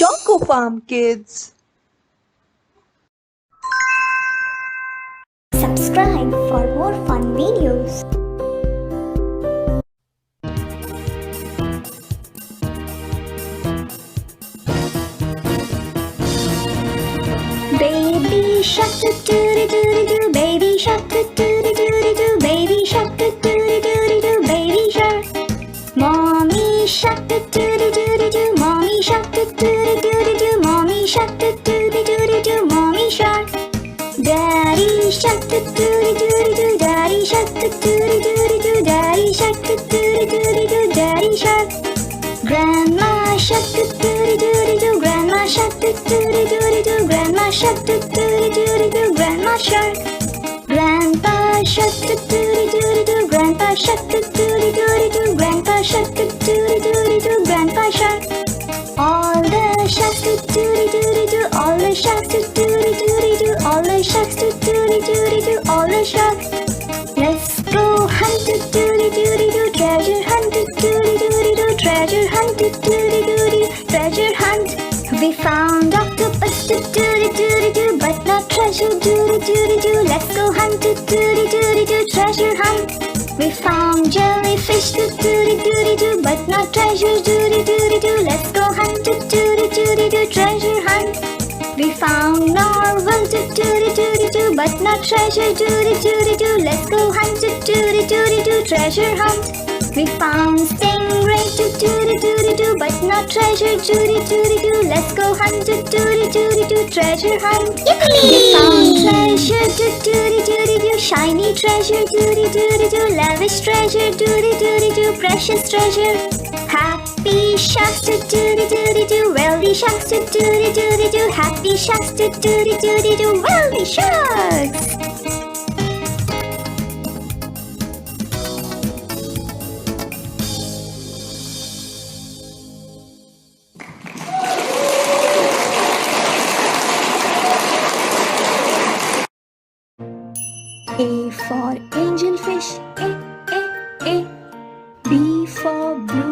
ChocoFarm Kids. Subscribe for more fun videos. Baby shark doo doo doo doo, baby shark doo doo doo doo, baby shark doo doo doo doo, baby shark. Mommy shark doo doo doo doo, mommy shark doo doo doo doo, mommy shark doo doo doo doo, mommy shark. Daddy shark doo doo doo doo, daddy shark doo doo doo doo, daddy shark doo doo doo doo, daddy shark. Grandma shark doo doo doo doo, grandma shark doo doo doo doo, grandma shark doo doo doo doo, grandma shark. Grandpa shark doo doo doo doo, grandpa shark doo doo doo doo, grandpa shark doo doo doo doo, grandpa shark. All the sharks doo doo doo doo, all the sharks doo doo doo doo, all the sharks doo doo doo doo, all the sharks. Let's go hunt doo doo doo doo, treasure hunt doo doo doo doo, treasure hunt doo doo doo doo, treasure hunt. We found octopus doo doo doo doo, but not treasure doo doo doo. Let's go hunt doo doo doo doo, treasure hunt. We found jellyfish doo doo doo doo, but not treasure doo doo doo. Let's go hunt doo doo doo doo, treasure hunt. We found narwhal doo doo doo doo, but not treasure doo doo doo. Let's go hunt doo doo doo doo, treasure hunt. We found stingray doo doo doo doo, but not treasure doo doo doo. Let's go hunt doo doo doo doo, treasure hunt. Yippee! We found treasure doo doo doo doo, shiny treasure doo doo doo, lavish treasure doo doo doo, precious treasure. Happy sharks doo doo doo doo, wealthy sharks doo doo doo doo, happy sharks doo doo doo doo, wealthy sharks. A for angelfish, A. B for blue